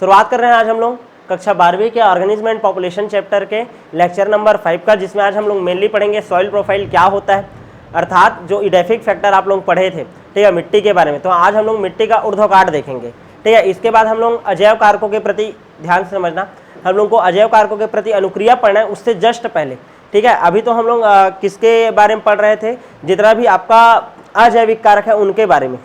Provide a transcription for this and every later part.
शुरुआत कर रहे हैं आज हम लोग कक्षा 12वीं के ऑर्गेनिज्म एंड पॉपुलेशन चैप्टर के लेक्चर नंबर 5 का, जिसमें आज हम लोग मेनली पढ़ेंगे सॉइल प्रोफाइल क्या होता है, अर्थात जो इडेफिक फैक्टर आप लोग पढ़े थे, ठीक है, मिट्टी के बारे में। तो आज हम लोग मिट्टी का ऊर्ध्वकाट देखेंगे, ठीक है। इसके बाद हम लोग अजैव कारकों के प्रति ध्यान से समझना, हम लोग को अजैव कारकों के प्रति अनुक्रिया पढ़ना है उससे जस्ट पहले, ठीक है। अभी तो हम लोग किसके बारे में पढ़ रहे थे, जितना भी आपका अजैविक कारक है उनके बारे में।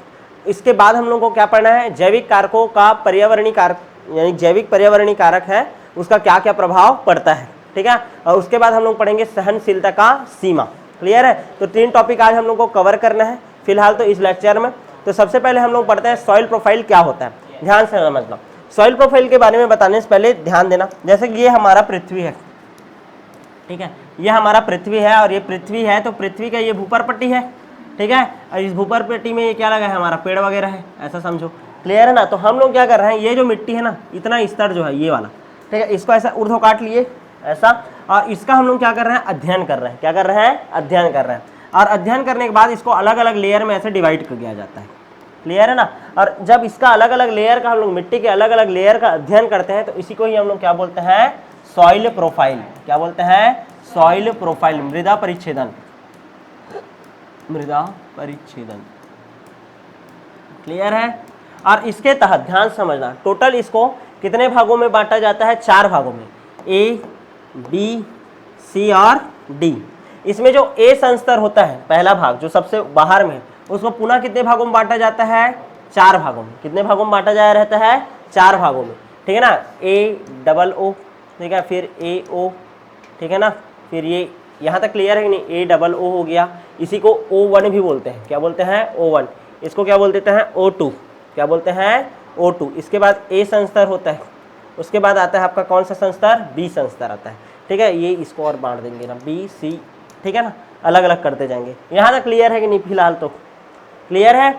इसके बाद हम लोग को क्या पढ़ना है, जैविक कारकों का पर्यावरणीय कारक, यानी जैविक पर्यावरणीय कारक है उसका क्या क्या प्रभाव पड़ता है, ठीक है। और उसके बाद हम लोग पढ़ेंगे सहनशीलता का सीमा। क्लियर है। तो 3 टॉपिक आज हम लोग को कवर करना है फिलहाल तो इस लेक्चर में। तो सबसे पहले हम लोग पढ़ते हैं सॉइल प्रोफाइल क्या होता है। ध्यान से समझना, सॉइल प्रोफाइल के बारे में बताने से पहले ध्यान देना, जैसे कि ये हमारा पृथ्वी है, ठीक है, ये हमारा पृथ्वी है और ये पृथ्वी है, तो पृथ्वी का ये भूपर पट्टी है, ठीक है। और इस भूपर पट्टी में ये क्या लगा है, हमारा पेड़ वगैरह है, ऐसा समझो। क्लियर है ना। तो हम लोग क्या कर रहे हैं, ये जो मिट्टी है ना, इतना स्तर जो है ये वाला, ठीक है, इसको ऐसा ऊर्ध्व काट लिए ऐसा, और इसका हम लोग क्या कर रहे हैं, अध्ययन कर रहे हैं। क्या कर रहे हैं, अध्ययन कर रहे हैं। और अध्ययन करने के बाद इसको अलग अलग लेयर में ऐसे डिवाइड कर दिया जाता है। क्लियर है ना। और जब इसका अलग अलग लेयर का हम लोग मिट्टी के अलग अलग लेयर का अध्ययन करते हैं तो इसी को ही हम लोग क्या बोलते हैं, सॉइल प्रोफाइल। क्या बोलते हैं, सॉइल प्रोफाइल, मृदा परिच्छेदन, मृदा परिच्छेदन। क्लियर है। और इसके तहत ध्यान समझना, टोटल इसको कितने भागों में बांटा जाता है, 4 भागों में, ए, बी, सी और डी। इसमें जो ए संस्तर होता है, पहला भाग जो सबसे बाहर में, उसको पुनः कितने भागों में बांटा जाता है, 4 भागों में। कितने भागों में बांटा जाया रहता है, 4 भागों में, ठीक है ना। AOO, ठीक है, फिर AO, ठीक है ना, फिर ये यहाँ तक क्लियर है कि नहीं, AOO हो गया। इसी को O1 भी बोलते हैं। क्या बोलते हैं, O1। इसको क्या बोल देते हैं, O2। क्या बोलते हैं, O2। इसके बाद A संस्तर होता है, उसके बाद आता है आपका कौन सा संस्तर, B संस्तर आता है, ठीक है। ये इसको और बांट देंगे ना, B, C, ठीक है ना, अलग अलग करते जाएंगे। यहाँ तक क्लियर है कि नहीं, फिलहाल तो क्लियर है।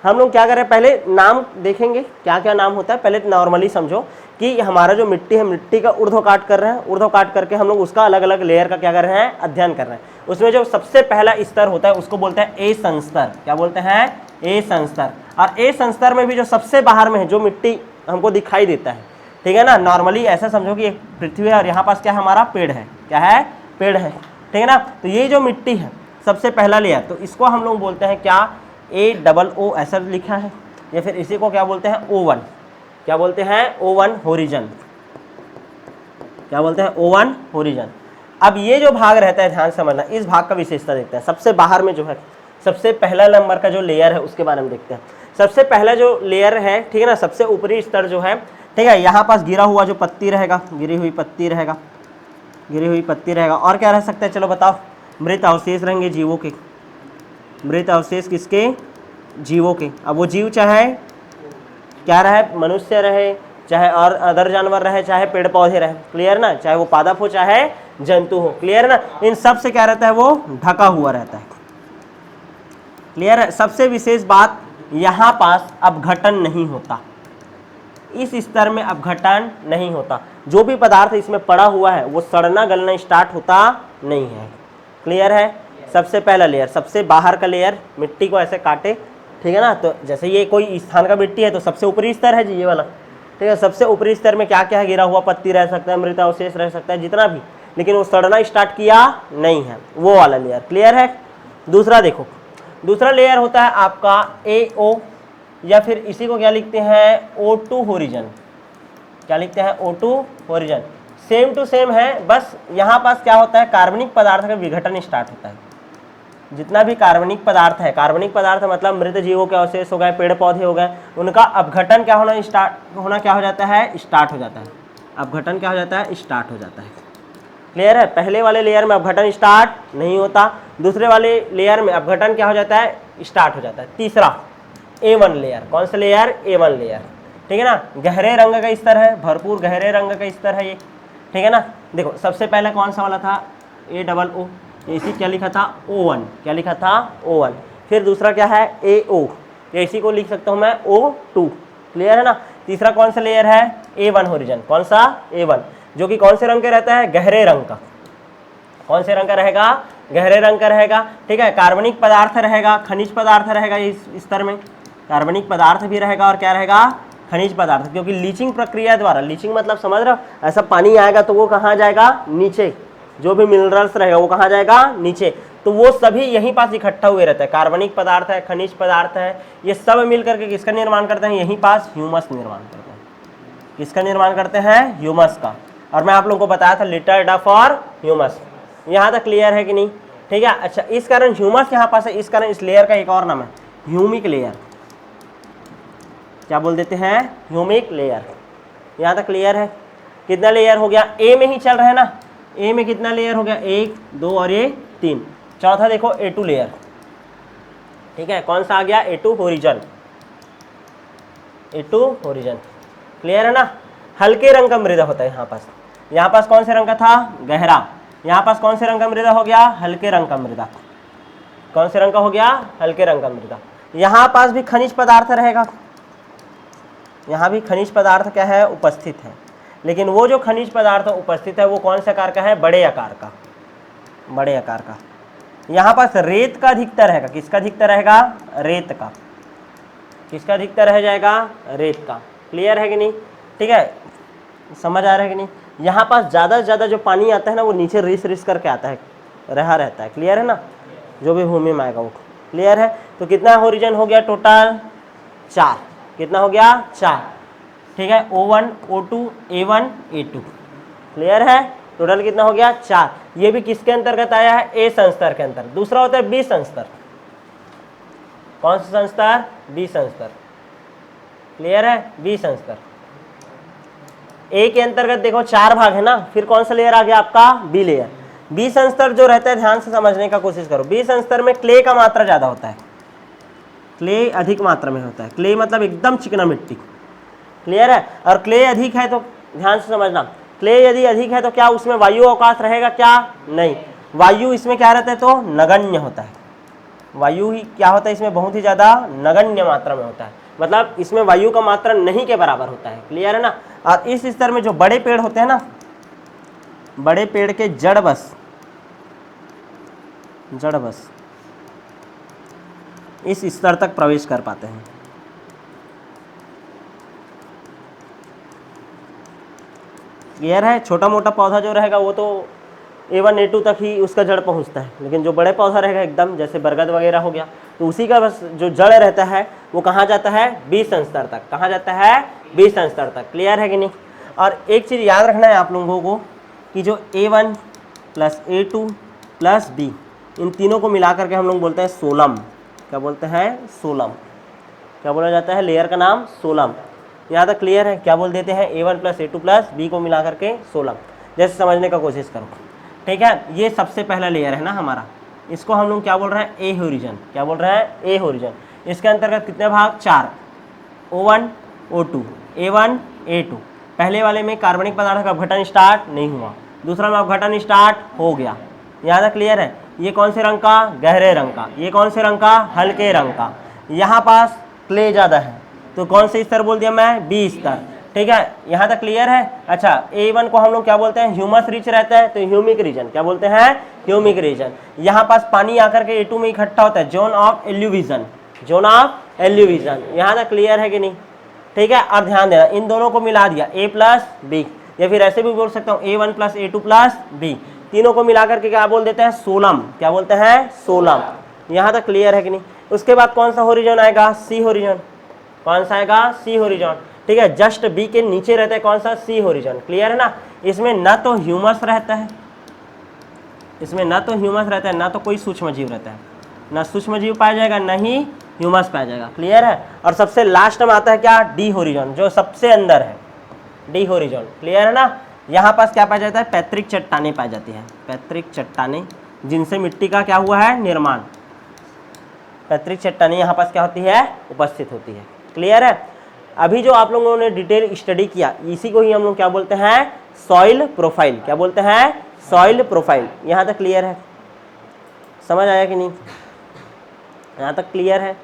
हम लोग क्या करें, पहले नाम देखेंगे क्या क्या नाम होता है। पहले नॉर्मली समझो कि हमारा जो मिट्टी है, मिट्टी का ऊर्ध्व काट कर रहे हैं, ऊर्ध्व काट करके हम लोग उसका अलग अलग लेयर का क्या कर रहे हैं, अध्ययन कर रहे हैं। उसमें जो सबसे पहला स्तर होता है उसको बोलते हैं ए संस्तर। क्या बोलते हैं, ए संस्तर। और ए संस्तर में भी जो सबसे बाहर में है, जो मिट्टी हमको दिखाई देता है, ठीक है ना। नॉर्मली ऐसा समझो कि पृथ्वी है और यहाँ पास क्या हमारा पेड़ है, क्या है, पेड़ है, ठीक है ना। तो ये जो मिट्टी है सबसे पहला लेयर, तो इसको हम लोग बोलते हैं क्या, AOO ऐसा लिखा है, या फिर इसी को क्या बोलते हैं, O1। क्या बोलते हैं, O1 होरिजन। क्या बोलते हैं, O1 होरिजन। अब ये जो भाग रहता है, ध्यान समझना, इस भाग का विशेषता देखते हैं। सबसे बाहर में जो है, सबसे पहला नंबर का जो लेयर है उसके बारे में देखते हैं। सबसे पहला जो लेयर है, ठीक है ना, सबसे ऊपरी स्तर जो है, ठीक है, यहाँ पास गिरा हुआ जो पत्ती रहेगा, गिरी हुई पत्ती रहेगा, गिरी हुई पत्ती रहेगा। और क्या रह सकता है, चलो बताओ, मृत अवशेष रहेंगे जीवों के, मृत अवशेष किसके, जीवों के। अब वो जीव चाहे क्या रहे, मनुष्य रहे, चाहे और अदर जानवर रहे, चाहे पेड़ पौधे रहे, क्लियर ना, चाहे वो पादप हो चाहे जंतु हो, क्लियर ना, इन सब से क्या रहता है, वो ढका हुआ रहता है। क्लियर है। सबसे विशेष बात, यहाँ पास अपघटन नहीं होता, इस स्तर में अपघटन नहीं होता। जो भी पदार्थ इसमें पड़ा हुआ है वो सड़ना गलना स्टार्ट होता नहीं है। क्लियर है। सबसे पहला लेयर, सबसे बाहर का लेयर, मिट्टी को ऐसे काटे, ठीक है ना। तो जैसे ये कोई स्थान का मिट्टी है तो सबसे ऊपरी स्तर है जी, ये वाला, ठीक है। सबसे ऊपरी स्तर में क्या क्या है, गिरा हुआ पत्ती रह सकता है, मृत अवशेष रह सकता है, जितना भी, लेकिन वो सड़ना स्टार्ट किया नहीं है, वो वाला लेयर। क्लियर है। दूसरा देखो, दूसरा लेयर होता है आपका AO, या फिर इसी को क्या लिखते हैं, O2 होरिजन। क्या लिखते हैं, O2 horizon. Same to same है, बस यहाँ पास क्या होता है, कार्बनिक पदार्थ का विघटन स्टार्ट होता है। जितना भी कार्बनिक पदार्थ है, कार्बनिक पदार्थ मतलब मृत जीवों के अवशेष हो गए, पेड़ पौधे हो गए, उनका अपघटन क्या होना, स्टार्ट होना क्या हो जाता है, स्टार्ट हो जाता है। अपघटन क्या हो जाता है, स्टार्ट हो जाता है। क्लियर है। पहले वाले लेयर में अपघटन स्टार्ट नहीं होता, दूसरे वाले लेयर में अपघटन क्या हो जाता है, स्टार्ट हो जाता है। तीसरा A1 लेयर, कौन सा लेयर, A1 लेयर, ठीक है ना। गहरे रंग का स्तर है, भरपूर गहरे रंग का स्तर है ये, ठीक है ना। देखो सबसे पहले कौन सा वाला था, AOO, इसी क्या लिखा था, O1। क्या लिखा था, O1। फिर दूसरा क्या है, AO, इसी को लिख सकता हूँ मैं, O2। क्लियर है ना। तीसरा कौन सा लेयर है, A1 होरिजन। कौन सा, A1, जो कि कौन से रंग का रहता है, गहरे रंग का। कौन से रंग का रहेगा, गहरे रंग का रहेगा, ठीक है। कार्बनिक पदार्थ रहेगा, खनिज पदार्थ रहेगा इस स्तर में, कार्बनिक पदार्थ भी रहेगा और क्या रहेगा, खनिज पदार्थ, क्योंकि लीचिंग प्रक्रिया द्वारा, लीचिंग मतलब समझ रहे हो, ऐसा पानी आएगा तो वो कहाँ जाएगा, नीचे, जो भी मिनरल्स रहेगा वो कहाँ जाएगा, नीचे, तो वो सभी यहीं पास इकट्ठा हुए रहता है, कार्बनिक पदार्थ है, खनिज पदार्थ है, ये सब मिल करके किसका निर्माण करते हैं, यहीं पास ह्यूमस निर्माण करते हैं। किसका निर्माण करते हैं, ह्यूमस का। और मैं आप लोगों को बताया था लिटर डफ और ह्यूमस, यहाँ तक क्लियर है कि नहीं, ठीक है। अच्छा, इस कारण ह्यूमस यहाँ पास है, इस कारण इस लेयर का एक और नाम है ह्यूमिक लेयर, क्या बोल देते हैं, ह्यूमिक लेयर। यहाँ तक क्लियर है। कितना लेयर हो गया, ए में ही चल रहा है ना, ए में कितना लेयर हो गया, 1 2 और ये 3। चौथा देखो A2 लेयर, ठीक है, कौन सा आ गया, A2 horizon, A2 horizon, clear है ना। हल्के रंग का मृदा होता है यहाँ पास कौन से रंग का था, गहरा, यहाँ पास कौन से रंग का मृदा हो गया, हल्के रंग का मृदा, कौन से रंग का हो गया, हल्के रंग का मृदा। यहाँ पास भी खनिज पदार्थ रहेगा, यहाँ भी खनिज पदार्थ क्या है, उपस्थित है, लेकिन वो जो खनिज पदार्थ उपस्थित है वो कौन से आकार का है, बड़े आकार का, बड़े आकार का। यहाँ पास रेत का अधिकतर रहेगा, किसका अधिकतर रहेगा, रेत का, किसका अधिकतर रह जाएगा, रेत का, क्लियर है कि नहीं, ठीक है, समझ आ रहा है कि नहीं। यहाँ पास ज़्यादा से ज़्यादा जो पानी आता है ना वो नीचे रिस रिस करके आता है, रहा रहता है, क्लियर है ना, जो भी भूमि में आएगा वो, क्लियर है। तो कितना होरिजन हो गया टोटल, 4, कितना हो गया, 4, ठीक है, O1 O2 A1 A2, clear है, टोटल कितना हो गया, 4। ये भी किसके अंतर्गत आया है, ए संस्तर के अंतर्गत। दूसरा होता है बी संस्तर, कौन सा संस्तर, बी संस्तर, क्लियर है, बी संस्तर। ए के अंतर्गत देखो 4 भाग है ना, फिर कौन सा लेयर आ गया आपका, बी लेयर। बी संस्तर जो रहता है, ध्यान से समझने का कोशिश करो, बी संस्तर में क्ले का मात्रा ज्यादा होता है, क्ले अधिक मात्रा में होता है, क्ले मतलब एकदम चिकना मिट्टी, क्लियर है। और क्ले अधिक है तो ध्यान से समझना, क्ले यदि अधिक है तो क्या उसमें वायु अवकाश रहेगा, क्या नहीं, वायु इसमें क्या रहता है, तो नगण्य होता है, वायु ही क्या होता है इसमें, बहुत ही ज्यादा नगण्य मात्रा में होता है, मतलब इसमें वायु का मात्रा नहीं के बराबर होता है, क्लियर है ना। और इस स्तर में जो बड़े पेड़ होते हैं ना, बड़े पेड़ के जड़ बस इस स्तर तक प्रवेश कर पाते हैं, क्लियर है। छोटा मोटा पौधा जो रहेगा वो तो A1 A2 तक ही उसका जड़ पहुंचता है, लेकिन जो बड़े पौधा रहेगा एकदम जैसे बरगद वगैरह हो गया, तो उसी का बस जो जड़ रहता है वो कहाँ जाता है, बी संस्तर तक, कहाँ जाता है, बी संस्तर तक, क्लियर है कि नहीं। और एक चीज़ याद रखना है आप लोगों को कि जो A1 + A2 + B, इन तीनों को मिला करके हम लोग बोलते हैं सोलम, क्या बोलते हैं, सोलम, क्या बोला जाता है, लेयर का नाम सोलम। यहाँ तक क्लियर है, क्या बोल देते हैं, A1 + A2 + B को मिला करके सोलम, जैसे समझने का कोशिश करो, ठीक है। ये सबसे पहला लेयर है ना हमारा, इसको हम लोग क्या बोल रहे हैं, ए होरिजन, क्या बोल रहे हैं, ए होरिजन। इसके अंतर्गत कितने भाग, 4, O1 O2 A1 A2। पहले वाले में कार्बनिक पदार्थ का अपघटन स्टार्ट नहीं हुआ, दूसरा में अपघटन स्टार्ट हो गया, यहाँ तक क्लियर है। ये कौन से रंग का, गहरे रंग का, ये कौन से रंग का, हल्के रंग का। यहाँ पास क्ले ज़्यादा है तो कौन से स्तर बोल दिया मैं, बी स्तर, ठीक है, यहाँ तक क्लियर है। अच्छा, A1 को हम लोग क्या बोलते हैं, ह्यूमस रिच रहता है तो ह्यूमिक रीजन, क्या बोलते हैं, ह्यूमिक रीजन। यहाँ पास पानी आकर के A2 में इकट्ठा होता है, जोन ऑफ एल्यूविजन, जोन ऑफ एल्यूविजन, यहाँ तक क्लियर है कि नहीं, ठीक है। और ध्यान देना, इन दोनों को मिला दिया A + B, या फिर ऐसे भी बोल सकता हूँ A1 + A2 + B, तीनों को मिलाकर के क्या बोल देते हैं, सोलम, क्या बोलते हैं, सोलम। यहाँ तक क्लियर है कि नहीं। उसके बाद कौन सा होरिजन आएगा, सी होरिजन, कौन सा आएगा, सी होरिजन, ठीक है। जस्ट बी के नीचे रहता है कौन सा, सी होरिजन, क्लियर है ना। इसमें ना तो ह्यूमस रहता है, इसमें ना तो ह्यूमस रहता है, ना तो कोई सूक्ष्म जीव रहता है, ना सूक्ष्म जीव पाया जाएगा, ना ही ह्यूमस पाया जाएगा, क्लियर है। और सबसे लास्ट में आता है क्या, डी होरिजन, जो सबसे अंदर है, डी होरिजन, क्लियर है ना। यहाँ पास क्या पाया जाता है, पैतृक चट्टानें पाई जाती है, पैतृक चट्टानें, जिनसे मिट्टी का क्या हुआ है, निर्माण। पैतृक चट्टानें यहाँ पास क्या होती है, उपस्थित होती है, क्लियर है। अभी जो आप लोगों ने डिटेल स्टडी किया, इसी को ही हम लोग क्या बोलते हैं, सॉइल प्रोफाइल, क्या बोलते हैं, सॉइल प्रोफाइल। यहाँ तक क्लियर है, समझ आया कि नहीं, यहाँ तक क्लियर है।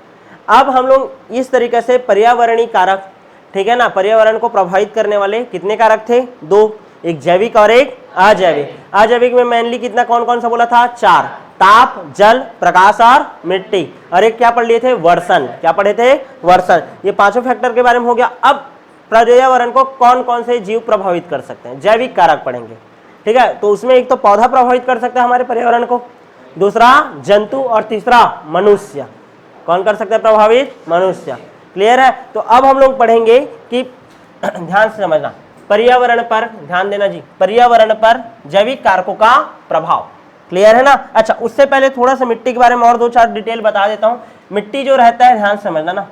अब हम लोग इस तरीके से पर्यावरणीय कारक, ठीक है ना, पर्यावरण को प्रभावित करने वाले कितने कारक थे, 2, एक जैविक और एक अजैविक। अजैविक में मेनली कितना, कौन कौन सा बोला था, 4, ताप, जल, प्रकाश और मिट्टी। और एक क्या पढ़ लिए थे, वर्षण, क्या पढ़े थे, वर्षण। ये पांचों फैक्टर के बारे में हो गया। अब पर्यावरण को कौन कौन से जीव प्रभावित कर सकते हैं, जैविक कारक पढ़ेंगे, ठीक है। तो उसमें एक तो पौधा प्रभावित कर सकता है हमारे पर्यावरण को, दूसरा जंतु, और तीसरा मनुष्य। कौन कर सकता है प्रभावित? मनुष्य। क्लियर है? तो अब हम लोग पढ़ेंगे कि ध्यान से समझना, पर्यावरण पर ध्यान देना जी, पर्यावरण पर जैविक कारकों का प्रभाव। क्लियर है ना? अच्छा, उससे पहले थोड़ा सा मिट्टी के बारे में और 2-4 डिटेल बता देता हूं। मिट्टी जो रहता है, ध्यान से समझना ना,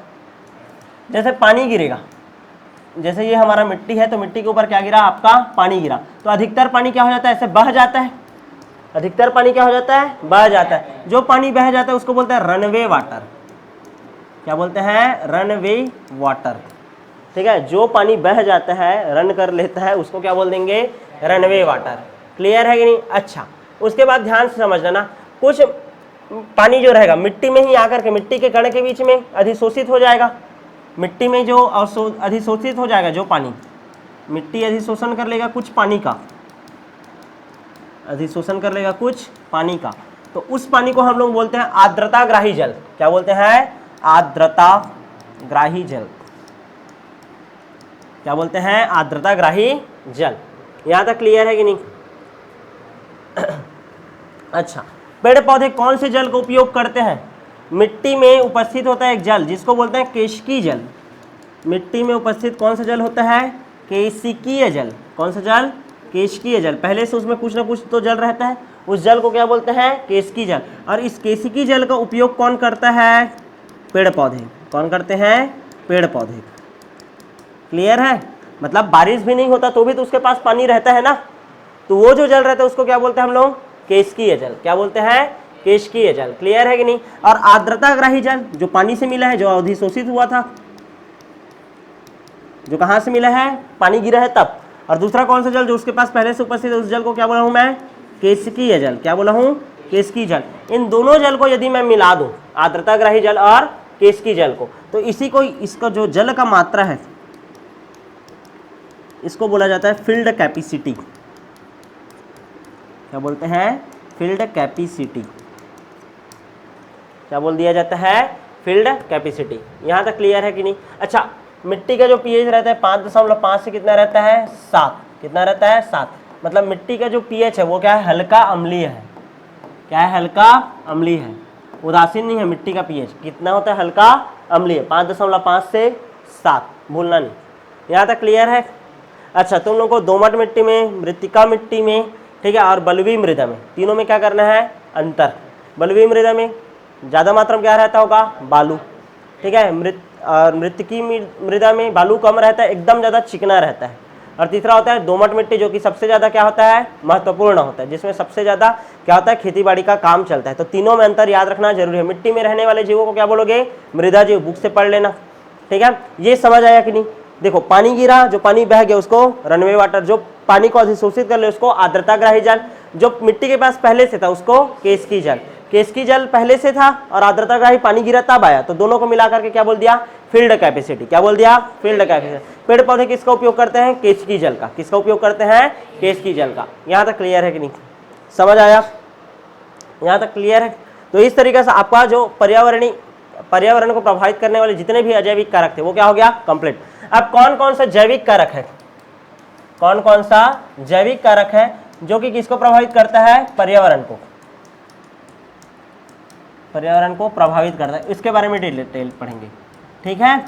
जैसे पानी गिरेगा, जैसे ये हमारा मिट्टी है, तो मिट्टी के ऊपर क्या गिरा? आपका पानी गिरा, तो अधिकतर पानी क्या हो जाता है? ऐसे बह जाता है। अधिकतर पानी क्या हो जाता है? बह जाता है। जो पानी बह जाता है उसको बोलते हैं रनवे वाटर। क्या बोलते हैं? Runway water. ठीक है, जो पानी बह जाता है, रन कर लेता है, उसको क्या बोल देंगे? Runway water. क्लियर है कि नहीं? अच्छा, उसके बाद ध्यान से समझना ना, कुछ पानी जो रहेगा मिट्टी में ही आकर के मिट्टी के कण के बीच में अधिशोषित हो जाएगा। मिट्टी में जो अधिशोषित हो जाएगा, जो पानी, मिट्टी अधिशोषण कर लेगा कुछ पानी का, अधिशोषण कर लेगा कुछ पानी का, तो उस पानी को हम लोग बोलते हैं आर्द्रताग्राही जल। क्या बोलते हैं? आर्द्रताग्राही जल। क्या बोलते हैं? आर्द्रताग्राही जल। यहां तक क्लियर है कि नहीं? अच्छा, पेड़ पौधे कौन से जल का उपयोग करते हैं? मिट्टी में उपस्थित होता है एक जल जिसको बोलते हैं केशिकीय जल। मिट्टी में उपस्थित कौन सा जल होता है? केशिकीय जल। कौन सा जल? केशिकीय जल। पहले से उसमें कुछ ना कुछ तो जल रहता है, उस जल को क्या बोलते हैं? केशिकीय जल। और इस केशिकीय जल का उपयोग कौन करता है? पेड़ पौधे। कौन करते हैं? पेड़ पौधे। क्लियर है? मतलब बारिश भी नहीं होता तो भी तो उसके पास पानी रहता है ना, तो वो जो जल रहता है उसको क्या बोलते हैं हम लोग? केशिकीय जल। क्या बोलते हैं? केशिकीय जल। क्लियर है कि नहीं? और आर्द्रताग्राही जल जो पानी से मिला है, जो अधिशोषित हुआ था, जो कहां से मिला है? पानी गिरा है तब। और दूसरा कौन सा जल? जो उसके पास पहले से उपस्थित है, उस जल को क्या बोला हूं मैं? केशिकीय जल। क्या बोला हूं? केशिकीय जल। इन दोनों जल को यदि मैं मिला दूं, आर्द्रताग्राही जल और केशिकीय जल को, तो इसी को, इसका जो जल का मात्रा है, इसको बोला जाता है फील्ड कैपेसिटी। क्या बोलते हैं? Field capacity. क्या बोल दिया जाता है? Field capacity. यहां तक क्लियर है कि नहीं? अच्छा, मिट्टी का जो पीएच रहता है 5.5 से कितना रहता है? 7। कितना रहता है? 7। मतलब मिट्टी का जो पीएच है वो क्या है? हल्का अम्लीय है। क्या है? हल्का अम्लीय है, उदासीन नहीं है। मिट्टी का पीएच कितना होता है? हल्का अम्लीय, 5.5 से 7, भूलना नहीं। यहाँ तक क्लियर है? अच्छा, तुम लोग को दोमट मिट्टी में, मृत्तिका मिट्टी में, ठीक है, और बलुई मृदा में, तीनों में क्या करना है? अंतर। बलुई मृदा में ज़्यादा मात्रा में क्या रहता होगा? बालू। ठीक है, मृत्तिकी मृदा में बालू कम रहता है, एकदम ज़्यादा चिकना रहता है। और तीसरा होता है दोमट मिट्टी, जो कि सबसे ज़्यादा क्या होता है? महत्वपूर्ण होता है, जिसमें सबसे ज़्यादा क्या होता है? खेतीबाड़ी का काम चलता है। तो तीनों में अंतर याद रखना जरूरी है। मिट्टी में रहने वाले जीवों को क्या बोलोगे? मृदा जीव। बुक से पढ़ लेना। ठीक है, ये समझ आया कि नहीं? देखो, पानी गिरा, जो पानी बह गया उसको रनवे वाटर, जो पानी को अधिशोषित कर ले उसको आर्द्रताग्राही जल, जो मिट्टी के पास पहले से था उसको केशिकीय जल। केशिकीय जल पहले से था और आर्द्रताग्राही पानी गिरा तब आया, तो दोनों को मिलाकर के क्या बोल दिया? Field capacity. क्या बोल दिया? Field capacity. पेड़ पौधे किसका उपयोग करते हैं? केशिकीय जल का। किसका उपयोग करते हैं? केशिकीय जल का। यहाँ तक क्लियर है कि नहीं? समझ आया? यहाँ तक क्लियर है? तो इस तरीके से आपका जो पर्यावरण को प्रभावित करने वाले जितने भी अजैविक कारक थे वो क्या हो गया? कंप्लीट। अब कौन कौन सा जैविक कारक है? कौन कौन सा जैविक कारक है जो कि किसको प्रभावित करता है? पर्यावरण को। पर्यावरण को प्रभावित करता है, इसके बारे में डिटेल पढ़ेंगे। ठीक है,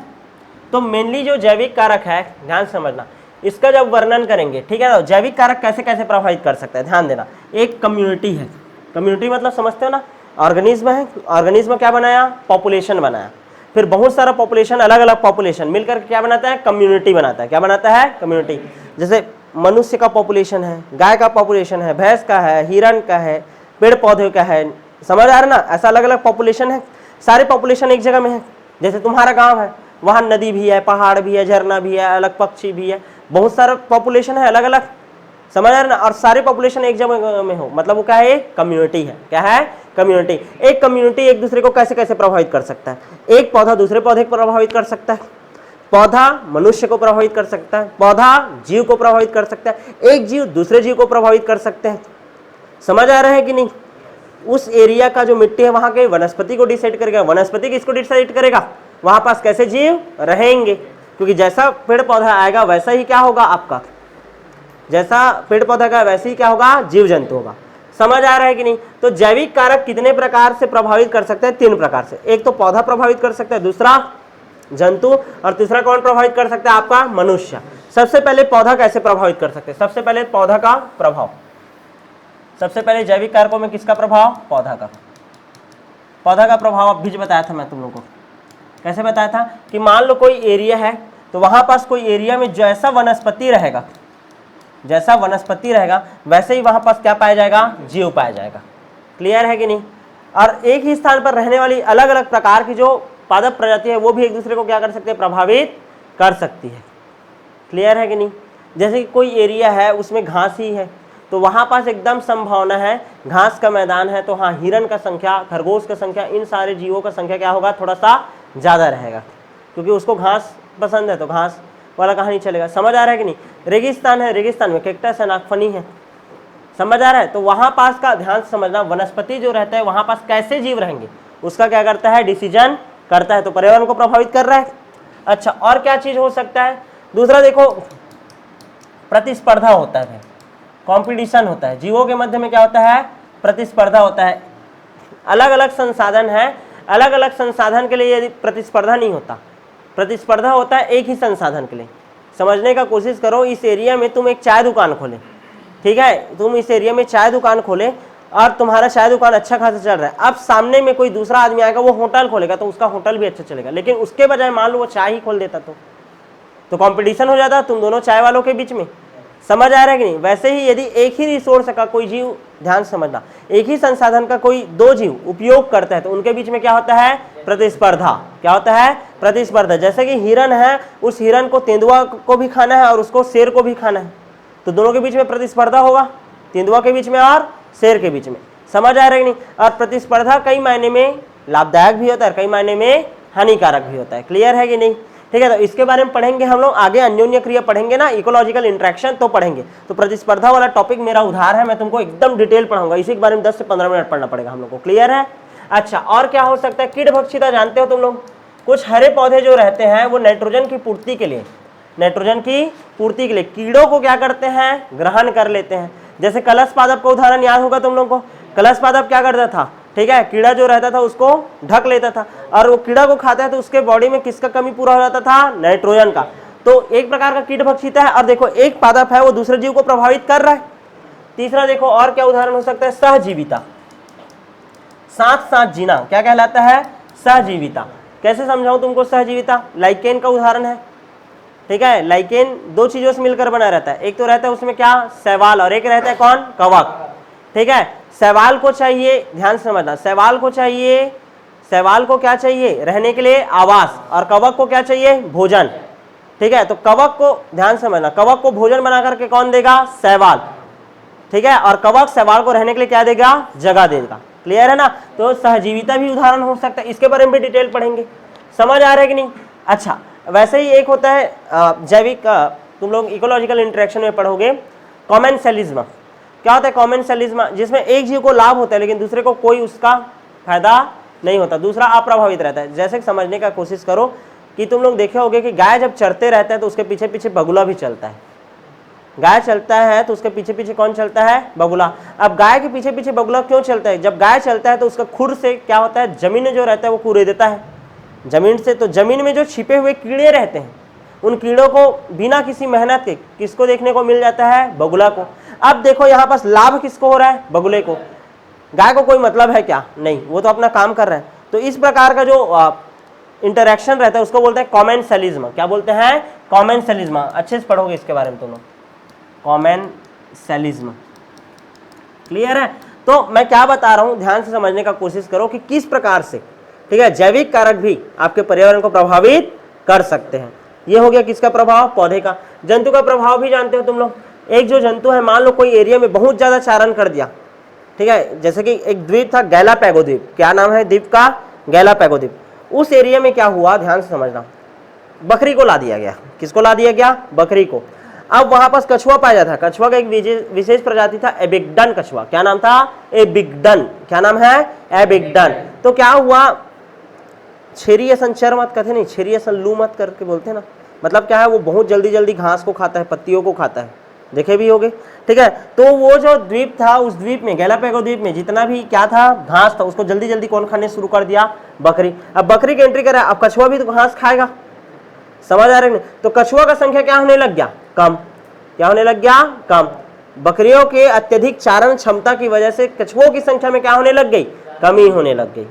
तो मेनली जो जैविक कारक है, ध्यान समझना, इसका जब वर्णन करेंगे, ठीक है, तो जैविक कारक कैसे कैसे प्रभावित कर सकता है, ध्यान देना। एक कम्युनिटी है। कम्युनिटी मतलब समझते हो ना? ऑर्गेनिज्म है। ऑर्गेनिज्म क्या बनाया? पॉपुलेशन बनाया। फिर बहुत सारा पॉपुलेशन, अलग अलग पॉपुलेशन मिलकर क्या बनाता है? कम्युनिटी बनाता है। क्या बनाता है? कम्युनिटी। जैसे मनुष्य का पॉपुलेशन है, गाय का पॉपुलेशन है, भैंस का है, हिरण का है, पेड़ पौधे का है। समझ आ रहा ना? ऐसा अलग अलग पॉपुलेशन है। सारे पॉपुलेशन एक जगह में है। जैसे तुम्हारा गांव है, वहाँ नदी भी है, पहाड़ भी है, झरना भी है, अलग पक्षी भी है, बहुत सारा पॉपुलेशन है अलग अलग। समझ आ रहा ना? और सारे पॉपुलेशन एक जगह में हो, मतलब वो क्या है? कम्युनिटी है। क्या है? कम्युनिटी। एक कम्युनिटी एक दूसरे को कैसे कैसे प्रभावित कर सकता है? एक पौधा दूसरे पौधे को प्रभावित कर सकता है, पौधा मनुष्य को प्रभावित कर सकता है, पौधा जीव को प्रभावित कर सकता है, एक जीव दूसरे जीव को प्रभावित कर सकते हैं। समझ आ रहा है कि नहीं? उस एरिया का जो मिट्टी है वहां के वनस्पति को डिसाइड करेगा, वनस्पति किसको डिसाइड करेगा? वहां पास कैसे जीव रहेंगे। क्योंकि जैसा पेड़ पौधा आएगा वैसा ही क्या होगा आपका, जैसा पेड़ पौधा का वैसे ही क्या होगा, जीव जंतु होगा। समझ आ रहा है कि नहीं? तो जैविक कारक कितने प्रकार से प्रभावित कर सकते हैं? 3 प्रकार से। एक तो पौधा प्रभावित कर सकता है, दूसरा जंतु, और तीसरा कौन प्रभावित कर सकता है? आपका मनुष्य। सबसे पहले पौधा कैसे प्रभावित कर सकते हैं? सबसे पहले पौधा का प्रभाव, सबसे पहले जैविक कारकों में किसका प्रभाव? पौधा का। पौधा का प्रभाव अब बीच बताया था मैं तुम लोगों को, कैसे बताया था कि मान लो कोई एरिया है, तो वहां पास कोई एरिया में जैसा वनस्पति रहेगा, जैसा वनस्पति रहेगा वैसे ही वहां पास क्या पाया जाएगा? जीव पाया जाएगा। क्लियर है कि नहीं? और एक ही स्थान पर रहने वाली अलग अलग प्रकार की जो पादप प्रजाति है वो भी एक दूसरे को क्या कर सकते हैं? प्रभावित कर सकती है। क्लियर है कि नहीं? जैसे कि कोई एरिया है उसमें घास ही है, तो वहां पास एकदम संभावना है, घास का मैदान है तो हाँ हिरन का संख्या, खरगोश का संख्या, इन सारे जीवों का संख्या क्या होगा? थोड़ा सा ज़्यादा रहेगा, क्योंकि उसको घास पसंद है तो घास वाला कहानी चलेगा। समझ आ रहा है कि नहीं? रेगिस्तान है, रेगिस्तान में कैक्टस है, नागफनी है। समझ आ रहा है? तो वहां पास का ध्यान से समझना, वनस्पति जो रहता है वहां पास कैसे जीव रहेंगे उसका क्या करता है? डिसीजन करता है, तो पर्यावरण को प्रभावित कर रहा है। अच्छा, और क्या चीज हो सकता है? दूसरा देखो, प्रतिस्पर्धा होता है, कॉम्पिटिशन होता है। जीवों के मध्य में क्या होता है? प्रतिस्पर्धा होता है। अलग अलग संसाधन है, अलग अलग संसाधन के लिए यदि प्रतिस्पर्धा नहीं होता, प्रतिस्पर्धा होता है एक ही संसाधन के लिए। समझने का कोशिश करो, इस एरिया में तुम एक चाय दुकान खोले, ठीक है, तुम इस एरिया में चाय दुकान खोले और तुम्हारा चाय दुकान अच्छा खासा चल रहा है। अब सामने में कोई दूसरा आदमी आएगा, वो होटल खोलेगा तो उसका होटल भी अच्छा चलेगा, लेकिन उसके बजाय मान लो वो चाय ही खोल देता तो कंपटीशन हो जाता तुम दोनों चाय वालों के बीच में। समझ आ रहा है कि नहीं? वैसे ही यदि एक ही रिसोर्स का कोई जीव, ध्यान से समझना, एक ही संसाधन का कोई 2 जीव उपयोग करता है तो उनके बीच में क्या होता है? प्रतिस्पर्धा। क्या होता है? प्रतिस्पर्धा। जैसे कि हिरन है, उस हिरन को तेंदुआ को भी खाना है और उसको शेर को भी खाना है, तो दोनों के बीच में प्रतिस्पर्धा होगा, तेंदुआ के बीच में और शेर के बीच में। समझ आ रहा है कि नहीं? और प्रतिस्पर्धा कई मायने में लाभदायक भी होता है, कई मायने में हानिकारक भी होता है। क्लियर है कि नहीं? ठीक है, तो इसके बारे में पढ़ेंगे हम लोग आगे, अन्योन्य क्रिया पढ़ेंगे ना, इकोलॉजिकल इंटरेक्शन तो पढ़ेंगे। तो प्रतिस्पर्धा वाला टॉपिक मेरा उधार है, मैं तुमको एकदम डिटेल पढ़ाऊंगा, इसी के बारे में 10 से 15 मिनट पढ़ना पड़ेगा हम लोग को। क्लियर है? अच्छा, और क्या हो सकता है? कीट भक्षिता जानते हो तुम लोग? कुछ हरे पौधे जो रहते हैं वो नाइट्रोजन की पूर्ति के लिए, नाइट्रोजन की पूर्ति के लिए कीड़ों को क्या करते हैं? ग्रहण कर लेते हैं। जैसे कलश पादप का उदाहरण याद होगा तुम लोग को। कलश पादप क्या करता था? ठीक है, कीड़ा जो रहता था उसको ढक लेता था, और वो कीड़ा को खाता है तो उसके बॉडी में किसका कमी पूरा हो जाता था? नाइट्रोजन का। तो एक प्रकार का कीट भक्षिता है। और देखो, एक पादप है वो दूसरे जीव को प्रभावित कर रहा है। तीसरा देखो, और क्या उदाहरण हो सकता है? सहजीविता, साथ साथ जीना, क्या कहलाता है? सहजीविता। कैसे समझाऊं तुमको सहजीविता? लाइकेन का उदाहरण है। ठीक है, लाइकेन 2 चीजों से मिलकर बना रहता है, एक तो रहता है उसमें क्या? शैवाल, और एक रहता है कौन? कवक। ठीक है, शैवाल को चाहिए, ध्यान से समझना, शैवाल को चाहिए, शैवाल को क्या चाहिए? रहने के लिए आवास, और कवक को क्या चाहिए? भोजन। ठीक है, तो कवक को ध्यान से समझना, कवक को भोजन बना करके कौन देगा? शैवाल। ठीक है, और कवक शैवाल को रहने के लिए क्या देगा? जगह देगा। क्लियर है ना? तो सहजीविता भी उदाहरण हो सकता है, इसके बारे में भी डिटेल पढ़ेंगे। समझ आ रहा है कि नहीं? अच्छा, वैसे ही एक होता है जैविक, तुम लोग इकोलॉजिकल इंटरेक्शन में पढ़ोगे, कॉमेंसलिज्म। क्या होता है कॉमेंसलिज्म? जिसमें एक जीव को लाभ होता है लेकिन दूसरे को कोई उसका फायदा नहीं होता, दूसरा अप्रभावित रहता है। जैसे समझने का कोशिश करो कि तुम लोग देखे होगे कि गाय जब चरते रहता है तो उसके पीछे पीछे बगुला भी चलता है। गाय चलता है तो उसके पीछे पीछे कौन चलता है? बगुला। अब गाय के पीछे पीछे बगुला क्यों चलता है? जब गाय चलता है तो उसका खुर से क्या होता है? जमीन जो रहता है वो कुरेद देता है जमीन से। तो जमीन में जो छिपे हुए कीड़े रहते हैं, उन कीड़ों को बिना किसी मेहनत के किसको देखने को मिल जाता है? बगुला को। अब देखो यहाँ पास लाभ किसको हो रहा है? बगुले को। गाय को कोई मतलब है क्या? नहीं, वो तो अपना काम कर रहा है। तो इस प्रकार का जो इंटरेक्शन रहता है उसको बोलते हैं कॉमेंसलिज्म। क्या बोलते हैं? कॉमेंसलिज्म। अच्छे से पढ़ोगे इसके बारे में तुम लोग, कॉमेंसलिज्म। क्लियर है? तो मैं क्या बता रहा हूं, ध्यान से समझने का कोशिश करो कि किस प्रकार से, ठीक है, जैविक कारक भी आपके पर्यावरण को प्रभावित कर सकते हैं। ये हो गया किसका प्रभाव? पौधे का। जंतु का प्रभाव भी जानते हो तुम लोग। एक जो जंतु है, मान लो कोई एरिया में बहुत ज्यादा चारण कर दिया, ठीक है, जैसे कि एक द्वीप था गैलापैगो द्वीप। क्या नाम है द्वीप का? गैलापैगो द्वीप। उस एरिया में क्या हुआ, ध्यान से समझना, बकरी को ला दिया गया। किसको ला दिया गया? बकरी को। अब वहां पास कछुआ पाया था। कछुआ का एक विशेष प्रजाति था एबिगडन कछुआ। क्या नाम था? एबिगडन। क्या नाम है? एबिगडन। तो क्या हुआ? छेरियसन चर मत कहते नहीं, छेरियसन लू मत करके बोलते ना, मतलब क्या है, वो बहुत जल्दी जल्दी घास को खाता है, पत्तियों को खाता है, देखे भी होगे। ठीक है, तो वो जो द्वीप था, उस द्वीप में, गैलापागो द्वीप में जितना भी क्या था, घास था, उसको जल्दी जल्दी कौन खाने शुरू कर दिया? बकरी। अब बकरी की एंट्री करा, अब कछुआ भी तो घास खाएगा, समझ आ रहे नहीं? तो कछुआ का संख्या क्या होने लग गया? कम। क्या होने लग गया? कम। बकरियों के अत्यधिक चारण क्षमता की वजह से कछुओं की संख्या में क्या होने लग गई? कमी होने लग गई।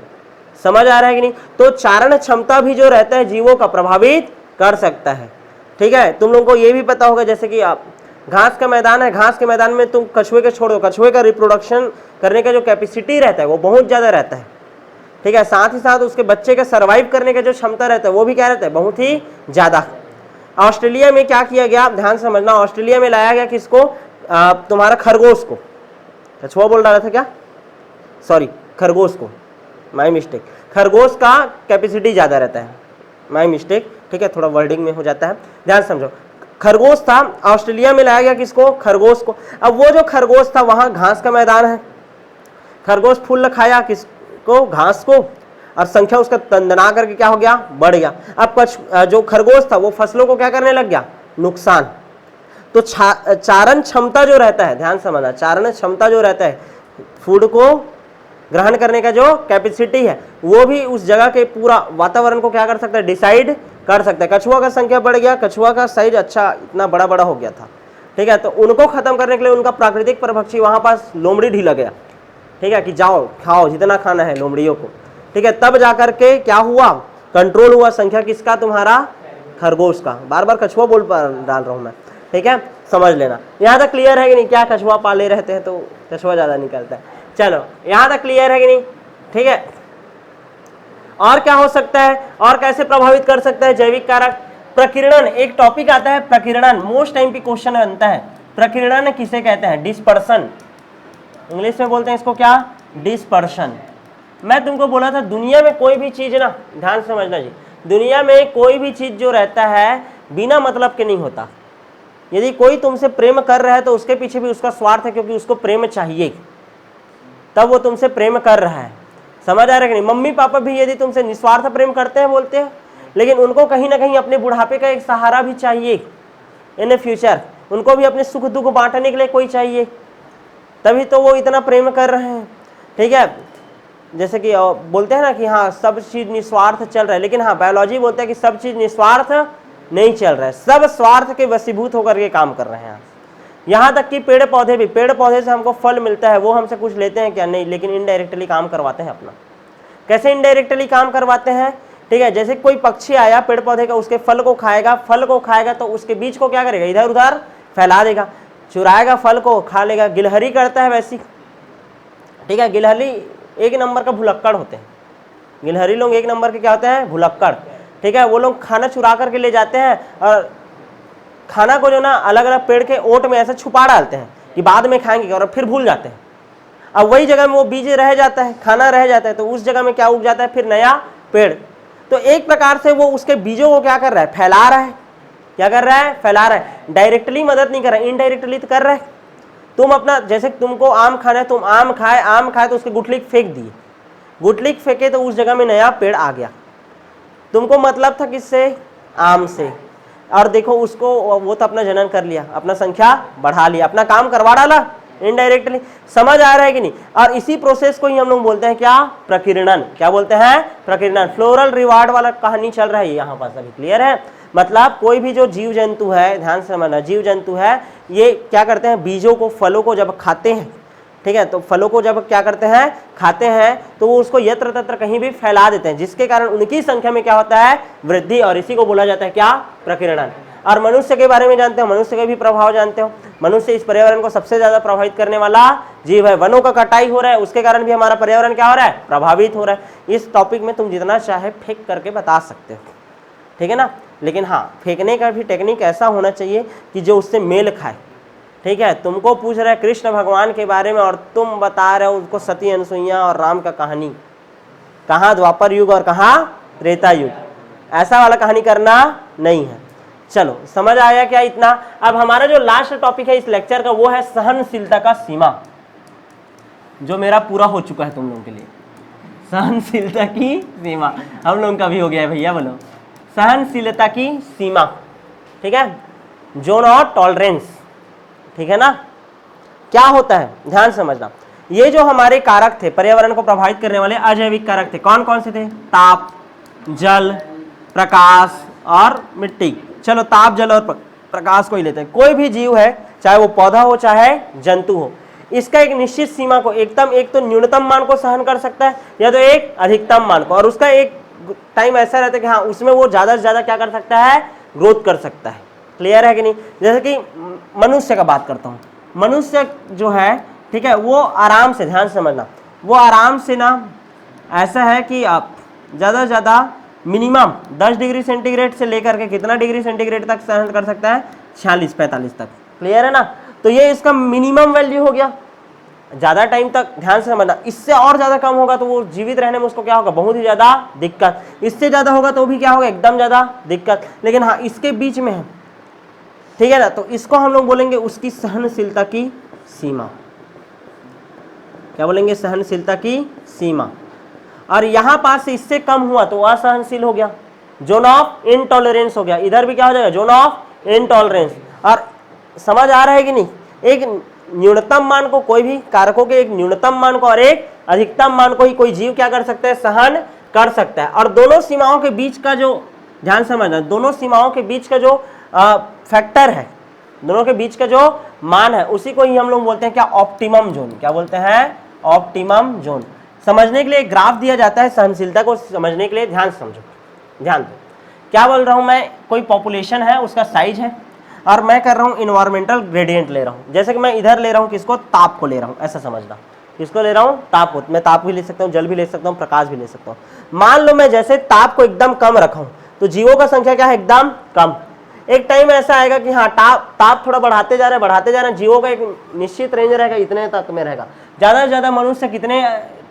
समझ आ रहा है कि नहीं? तो चारण क्षमता भी जो रहता है जीवों का प्रभावित कर सकता है। ठीक है, तुम लोगों को ये भी पता होगा, जैसे कि आप घास का मैदान है, घास के मैदान में तुम कछुए के छोड़ दो, कछुए का रिप्रोडक्शन करने का जो कैपेसिटी रहता है वो बहुत ज्यादा रहता है। ठीक है, साथ ही साथ उसके बच्चे के सर्वाइव करने का जो क्षमता रहता है वो भी क्या रहता है? बहुत ही ज्यादा। ऑस्ट्रेलिया में क्या किया गया, ध्यान से समझना, ऑस्ट्रेलिया में लाया गया किसको? तुम्हारा खरगोश को। कछुआ बोल रहा था क्या? सॉरी, खरगोश को, माई मिस्टेक। खरगोश का कैपेसिटी ज्यादा रहता है, माई मिस्टेक। ठीक है, थोड़ा वर्डिंग में हो जाता है, ध्यान समझो। खरगोश था, ऑस्ट्रेलिया में लाया गया किसको? खरगोश को। अब वो जो खरगोश था, वहां घास का मैदान है, खरगोश फूल खाया किसको? घास को, और संख्या उसका तंदना करके क्या हो गया? बढ़ गया। अब जो खरगोश था वो फसलों को क्या करने लग गया? नुकसान। तो चारण क्षमता जो रहता है, ध्यान समझना, चारण क्षमता जो रहता है, फूड को ग्रहण करने का जो कैपेसिटी है, वो भी उस जगह के पूरा वातावरण को क्या कर सकता है? डिसाइड कर सकता है। कछुआ का संख्या बढ़ गया, कछुआ का साइज अच्छा इतना बड़ा बड़ा हो गया था। ठीक है, तो उनको खत्म करने के लिए उनका प्राकृतिक परभक्षी वहां पास लोमड़ी ढीला गया। ठीक है, कि जाओ खाओ जितना खाना है लोमड़ियों को। ठीक है, तब जाकर के क्या हुआ? कंट्रोल हुआ संख्या किसका? तुम्हारा खरगोश का। बार बार कछुआ बोल डाल रहा हूं मैं। ठीक है, समझ लेना। यहां तक क्लियर है कि नहीं? क्या कछुआ पाले रहते हैं तो कछुआ ज्यादा निकलता है। चलो, यहां तक क्लियर है कि नहीं? ठीक है, और क्या हो सकता है, और कैसे प्रभावित कर सकता है जैविक कारक? प्रकीर्णन एक टॉपिक आता है, प्रकीर्णन मोस्ट टाइम पे क्वेश्चन बनता है। प्रकीर्णन किसे कहते हैं? डिस्पर्सन, इंग्लिश में बोलते हैं इसको क्या? डिस्पर्शन। मैं तुमको बोला था दुनिया में कोई भी चीज ना, ध्यान समझना जी, दुनिया में कोई भी चीज जो रहता है बिना मतलब के नहीं होता। यदि कोई तुमसे प्रेम कर रहा है तो उसके पीछे भी उसका स्वार्थ है, क्योंकि उसको प्रेम चाहिए, तब वो तुमसे प्रेम कर रहा है। समझ आ रहा है कि नहीं? मम्मी पापा भी यदि तुमसे निस्वार्थ प्रेम करते हैं, बोलते हैं, लेकिन उनको कहीं ना कहीं अपने बुढ़ापे का एक सहारा भी चाहिए इन फ्यूचर, उनको भी अपने सुख दुख बांटने के लिए कोई चाहिए, तभी तो वो इतना प्रेम कर रहे हैं। ठीक है, जैसे कि बोलते हैं ना कि हाँ सब चीज निस्वार्थ चल रहा है, लेकिन हाँ बायोलॉजी बोलता है कि सब चीज निस्वार्थ नहीं चल रहा है, सब स्वार्थ के वशीभूत होकर के काम कर रहे हैं। यहाँ तक कि पेड़ पौधे भी, पेड़ पौधे से हमको फल मिलता है, वो हमसे कुछ लेते हैं क्या? नहीं, लेकिन इनडायरेक्टली काम करवाते हैं अपना। कैसे इनडायरेक्टली काम करवाते हैं? ठीक है, जैसे कोई पक्षी आया पेड़ पौधे का, उसके फल को खाएगा, फल को खाएगा तो उसके बीज को क्या करेगा? इधर उधर फैला देगा, चुराएगा, फल को खा लेगा। गिलहरी करता है वैसी। ठीक है, गिलहरी एक नंबर का भुलक्कड़ होते हैं, गिलहरी लोग एक नंबर के क्या होते हैं? भुलक्कड़। ठीक है, वो लोग खाना चुरा करके ले जाते हैं और खाना को जो ना अलग अलग पेड़ के ओट में ऐसे छुपा डालते हैं कि बाद में खाएंगे, और फिर भूल जाते हैं। अब वही जगह में वो बीज रह जाता है, खाना रह जाता है, तो उस जगह में क्या उग जाता है? फिर नया पेड़। तो एक प्रकार से वो उसके बीजों को क्या कर रहा है? फैला रहा है। क्या कर रहा है? फैला रहा है। डायरेक्टली मदद नहीं कर रहा है, इनडायरेक्टली तो कर रहा है। तुम अपना, जैसे तुमको आम खाना है, तुम आम खाए तो उसके गुठली फेंक दिए, गुठली फेंके तो उस जगह में नया पेड़ आ गया। तुमको मतलब था किससे? आम से, और देखो उसको, वो तो अपना जनन कर लिया, अपना संख्या बढ़ा लिया, अपना काम करवा डाला इनडायरेक्टली। समझ आ रहा है कि नहीं? और इसी प्रोसेस को ही हम लोग बोलते हैं क्या? प्रकीर्णन। क्या बोलते हैं? प्रकीर्णन। फ्लोरल रिवार्ड वाला कहानी चल रहा है यहाँ पास, अभी क्लियर है? मतलब कोई भी जो जीव जंतु है, ध्यान से समझना, जीव जंतु है, ये क्या करते हैं? बीजों को, फलों को जब खाते हैं, ठीक है, तो फलों को जब क्या करते हैं? खाते हैं, तो वो उसको यत्र तत्र कहीं भी फैला देते हैं, जिसके कारण उनकी संख्या में क्या होता है? वृद्धि, और इसी को बोला जाता है क्या? प्रकीर्णन। और मनुष्य के बारे में जानते हो, मनुष्य के भी प्रभाव जानते हो। मनुष्य इस पर्यावरण को सबसे ज्यादा प्रभावित करने वाला जीव है। वनों का कटाई हो रहा है, उसके कारण भी हमारा पर्यावरण क्या हो रहा है? प्रभावित हो रहा है। इस टॉपिक में तुम जितना चाहे फेंक करके बता सकते हो, ठीक है ना, लेकिन हाँ फेंकने का भी टेक्निक ऐसा होना चाहिए कि जो उससे मेल खाए। ठीक है, तुमको पूछ रहे कृष्ण भगवान के बारे में और तुम बता रहे हो उसको सती अनुसुईया और राम का कहानी, कहाँ द्वापर युग और कहाँ त्रेता युग, ऐसा वाला कहानी करना नहीं है। चलो समझ आया क्या इतना? अब हमारा जो लास्ट टॉपिक है इस लेक्चर का वो है सहनशीलता का सीमा, जो मेरा पूरा हो चुका है तुम लोगों के लिए। सहनशीलता की सीमा हम लोगों का भी हो गया है भैया, बोलो सहनशीलता की सीमा। ठीक है, जोन ऑफ टॉलरेंस, ठीक है ना। क्या होता है ध्यान समझना, ये जो हमारे कारक थे पर्यावरण को प्रभावित करने वाले अजैविक कारक थे, कौन कौन से थे? ताप, जल, प्रकाश और मिट्टी। चलो ताप, जल और प्रकाश को ही लेते हैं। कोई भी जीव है, चाहे वो पौधा हो चाहे जंतु हो, इसका एक निश्चित सीमा को एकदम, एक तो न्यूनतम मान को सहन कर सकता है या तो एक अधिकतम मान को, और उसका एक टाइम ऐसा रहता है कि हाँ उसमें वो ज्यादा से ज्यादा क्या कर सकता है? ग्रोथ कर सकता है। क्लियर है कि नहीं? जैसे कि मनुष्य का बात करता हूँ, मनुष्य जो है, ठीक है, वो आराम से, ध्यान समझना, वो आराम से ना ऐसा है कि आप ज़्यादा से ज़्यादा मिनिमम 10 डिग्री सेंटीग्रेड से लेकर के कितना डिग्री सेंटीग्रेड तक सहन कर सकता है? 46-45 तक। क्लियर है ना? तो ये इसका मिनिमम वैल्यू हो गया, ज़्यादा टाइम तक। ध्यान से समझना, इससे और ज़्यादा कम होगा तो वो जीवित रहने में उसको क्या होगा? बहुत ही ज़्यादा दिक्कत। इससे ज़्यादा होगा तो भी क्या होगा? एकदम ज़्यादा दिक्कत। लेकिन हाँ इसके बीच में है, ठीक है ना, तो इसको हम लोग बोलेंगे उसकी सहनशीलता की सीमा। क्या बोलेंगे? सहनशीलता की सीमा। और यहां पास से इससे कम हुआ तो असहनशील हो गया, जोन ऑफ इनटॉलरेंस हो गया। इधर भी क्या हो जाएगा? Zone of intolerance. और समझ आ रहा है कि नहीं? एक न्यूनतम मान को, कोई भी कारकों के एक न्यूनतम मान को और एक अधिकतम मान को ही कोई जीव क्या कर सकता है? सहन कर सकता है। और दोनों सीमाओं के बीच का जो, ध्यान समझना, दोनों सीमाओं के बीच का जो फैक्टर है, दोनों के बीच का जो मान है, उसी को ही हम लोग बोलते हैं क्या? Optimum zone. क्या बोलते हैं? Optimum zone. समझने के लिए एक ग्राफ दिया जाता है, सहनशीलता को समझने के लिए ध्यान से समझो, ध्यान दो। क्या बोल रहा हूं मैं? कोई पॉपुलेशन है, उसका साइज है, और मैं कर रहा हूं इन्वायरमेंटल ग्रेडियंट ले रहा हूं। जैसे कि मैं इधर ले रहा हूं किसको? ताप को ले रहा हूं, ऐसा समझना। किसको ले रहा हूं? ताप को। मैं ताप भी ले सकता हूं, जल भी ले सकता हूं, प्रकाश भी ले सकता हूं। मान लो मैं जैसे ताप को एकदम कम रखा हूं तो जीवों का संख्या क्या है? एकदम कम। एक टाइम ऐसा आएगा कि हाँ ताप थोड़ा बढ़ाते जा रहे हैं, जीवों का एक निश्चित रेंज रहेगा, इतने तक में रहेगा। ज़्यादा से ज़्यादा मनुष्य कितने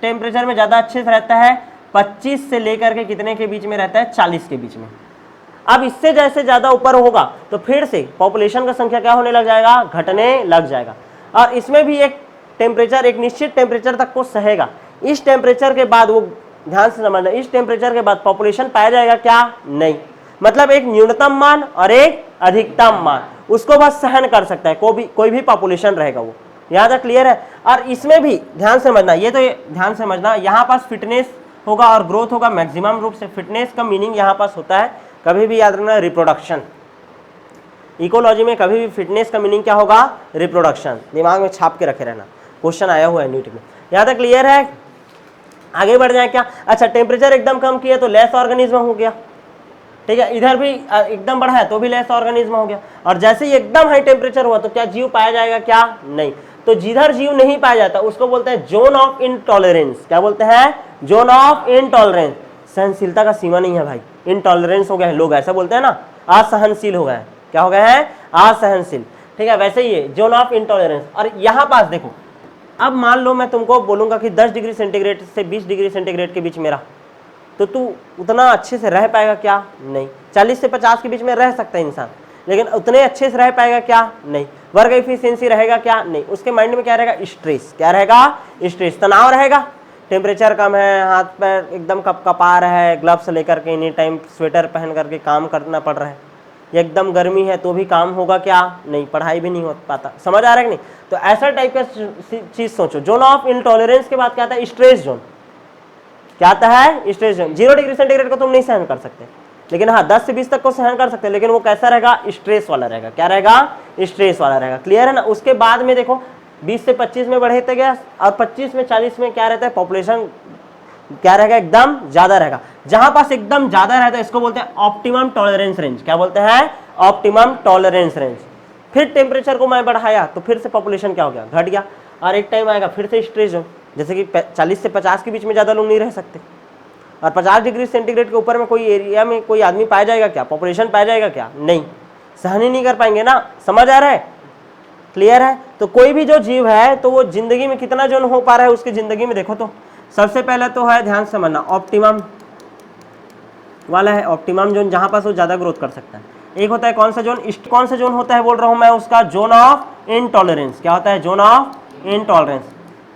टेम्परेचर में ज़्यादा अच्छे से रहता है? 25 से लेकर के कितने के बीच में रहता है? 40 के बीच में। अब इससे जैसे ज़्यादा ऊपर होगा तो फिर से पॉपुलेशन का संख्या क्या होने लग जाएगा? घटने लग जाएगा। और इसमें भी एक टेम्परेचर, एक निश्चित टेम्परेचर तक को सहेगा। इस टेम्परेचर के बाद वो, ध्यान से समझना, इस टेम्परेचर के बाद पॉपुलेशन पाया जाएगा क्या? नहीं। मतलब एक न्यूनतम मान और एक अधिकतम मान, उसको बस सहन कर सकता है कोई भी पॉपुलेशन रहेगा वो। यहाँ तक क्लियर है? और इसमें भी ध्यान समझना, ये तो ध्यान समझना, यहाँ पास फिटनेस होगा और ग्रोथ होगा मैक्सिमम रूप से। फिटनेस का मीनिंग यहाँ पास होता है, कभी भी याद रखना, रिप्रोडक्शन। इकोलॉजी में कभी भी फिटनेस का मीनिंग क्या होगा? रिप्रोडक्शन। दिमाग में छाप के रखे रहना, क्वेश्चन आया हुआ है नीट में। यहाँ तक क्लियर है? आगे बढ़ जाए क्या? अच्छा, टेम्परेचर एकदम कम किया तो लेस ऑर्गेनिज्म हो गया, ठीक है। इधर भी एकदम बढ़ा है तो भी लेस ऑर्गेनिज्म हो गया। और जैसे ही एकदम हाई टेम्परेचर हुआ तो क्या जीव पाया जाएगा क्या? नहीं। तो जिधर जीव नहीं पाया जाता उसको बोलते हैं जोन ऑफ इनटॉलरेंस। क्या बोलते हैं? Zone of intolerance. सहनशीलता का सीमा नहीं है भाई, इनटॉलरेंस हो गया है। लोग ऐसा बोलते हैं ना, असहनशील हो गए। क्या हो गए हैं? असहनशील, ठीक है। वैसे ही है जोन ऑफ इनटॉलरेंस। और यहाँ पास देखो, अब मान लो मैं तुमको बोलूंगा कि 10 डिग्री सेंटीग्रेड से 20 डिग्री सेंटीग्रेड के बीच मेरा, तो तू उतना अच्छे से रह पाएगा क्या? नहीं। 40 से 50 के बीच में रह सकता है इंसान, लेकिन उतने अच्छे से रह पाएगा क्या? नहीं। वर्क एफिशिएंसी रहेगा क्या? नहीं। उसके माइंड में क्या रहेगा? स्ट्रेस। क्या रहेगा? स्ट्रेस, तनाव रहेगा। टेम्परेचर कम है, हाथ पैर एकदम कपा रहा है, ग्लव्स लेकर के एनी टाइम स्वेटर पहन करके काम करना पड़ रहा है, एकदम गर्मी है तो भी काम होगा क्या? नहीं। पढ़ाई भी नहीं हो पाता। समझ आ रहा है कि नहीं? तो ऐसा टाइप का चीज सोचो। जोन ऑफ इनटॉलरेंस के बाद क्या आता है? Stress zone. क्या आता है? Stress zone. 0 डिग्री सेंटीग्रेड को तुम नहीं सहन कर सकते, लेकिन हाँ 10 से 20 तक को सहन कर सकते हैं, लेकिन वो कैसा रहेगा? स्ट्रेस वाला रहेगा। क्या रहेगा? स्ट्रेस वाला रहेगा। क्लियर है ना? उसके बाद में देखो 20 से 25 में बढ़ते गया, और 25 में 40 में क्या रहता है? पॉपुलेशन क्या रहेगा? एकदम ज्यादा रहेगा। जहां पास एकदम ज्यादा रहता है इसको बोलते हैं ऑप्टिमम टॉलरेंस रेंज। क्या बोलते हैं? Optimum tolerance range. फिर टेम्परेचर को मैं बढ़ाया तो फिर से पॉपुलेशन क्या हो गया? घट गया। और एक टाइम आएगा फिर से स्ट्रेस जोन, जैसे कि 40 से 50 के बीच में ज्यादा लोग नहीं रह सकते, और 50 डिग्री सेंटीग्रेड के ऊपर में कोई एरिया में कोई आदमी पाया जाएगा क्या? पॉपुलेशन पाया जाएगा क्या? नहीं। सहन ही नहीं कर पाएंगे ना। समझ आ रहा है? क्लियर है? तो कोई भी जो जीव है तो वो जिंदगी में कितना जोन हो पा रहा है उसकी जिंदगी में, देखो तो सबसे पहले तो है, ध्यान समझना, ऑप्टिमम वाला है। ऑप्टिमम जोन जहां पास वो ज्यादा ग्रोथ कर सकता है। एक होता है कौन सा जोन? कौन सा जोन होता है बोल रहा हूं मैं? उसका जोन ऑफ इनटॉलरेंस। क्या होता है? Zone of intolerance.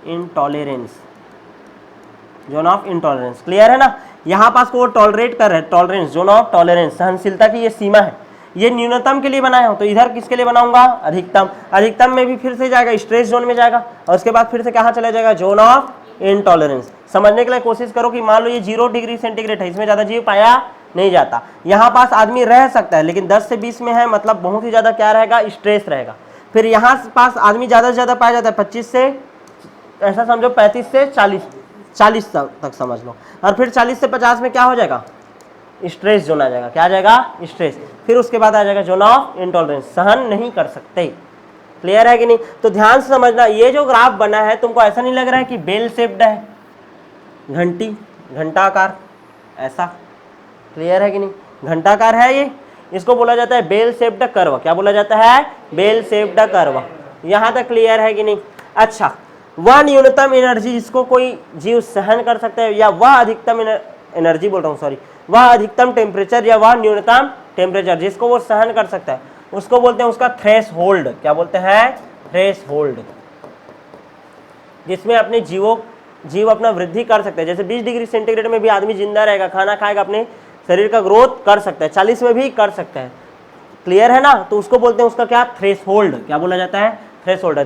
Intolerance, zone of intolerance. Clear है ना? यहां पास को टॉलरेट कर रहे हैं, टॉलरेंस, जोन ऑफ टॉलरेंस, सहनशीलता की ये सीमा है। ये न्यूनतम के लिए बनाया हूं, तो इधर किसके लिए बनाऊंगा, अधिकतम। अधिकतम में भी फिर से जाएगा स्ट्रेस जोन में जाएगा, और उसके बाद फिर से कहां चला जाएगा, जोन ऑफ इनटॉलरेंस। समझने के लिए कोशिश करो कि मान लो ये 0 डिग्री सेंटीग्रेड है, इसमें ज्यादा जीव पाया नहीं जाता, यहाँ पास आदमी रह सकता है, लेकिन 10 से 20 में है, मतलब बहुत ही ज्यादा क्या रहेगा, स्ट्रेस रहेगा। फिर यहाँ पास आदमी ज्यादा से ज्यादा पाया जाता है 25 से, ऐसा समझो 35 से 40 तक समझ लो, और फिर 40 से 50 में क्या हो जाएगा, स्ट्रेस जोन आ जाएगा। क्या आ जाएगा, स्ट्रेस। फिर उसके बाद आ जाएगा जोन ऑफ इंटॉलरेंस, सहन नहीं कर सकते। क्लियर है कि नहीं? तो ध्यान से समझना, ये जो ग्राफ बना है तुमको ऐसा नहीं लग रहा है कि बेल शेप्ड है, घंटाकार ऐसा। क्लियर है कि नहीं? घंटाकार है ये, इसको बोला जाता है बेल शेप्ड कर्व। क्या बोला जाता है, बेल शेप्ड कर्व। यहां तक क्लियर है कि नहीं? अच्छा, वह न्यूनतम एनर्जी जिसको कोई जीव सहन कर सकता है, या वह अधिकतम एनर्जी बोल रहा हूँ, सॉरी, वह अधिकतम टेम्परेचर या वह न्यूनतम टेम्परेचर जिसको वो सहन कर सकता है, उसको बोलते हैं उसका थ्रेशहोल्ड। क्या बोलते हैं, थ्रेशहोल्ड। जिसमें अपने जीव अपना वृद्धि कर सकते हैं। जैसे 20 डिग्री सेंटीग्रेड में भी आदमी जिंदा रहेगा, खाना खाएगा, अपने शरीर का ग्रोथ कर सकता है, 40 में भी कर सकता है। क्लियर है ना? तो उसको बोलते हैं उसका क्या, थ्रेशहोल्ड। क्या बोला जाता है, थ्रेशहोल्ड।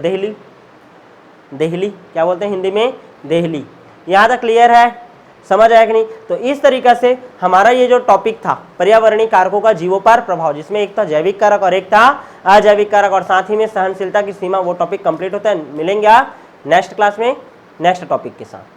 देहली क्या बोलते हैं हिंदी में, देहली। यहाँ तक क्लियर है, समझ आया कि नहीं? तो इस तरीका से हमारा ये जो टॉपिक था पर्यावरणीय कारकों का जीवों पर प्रभाव, जिसमें एक था जैविक कारक और एक था अजैविक कारक, और साथ ही में सहनशीलता की सीमा, वो टॉपिक कंप्लीट होता है। मिलेंगे आप नेक्स्ट क्लास में नेक्स्ट टॉपिक के साथ।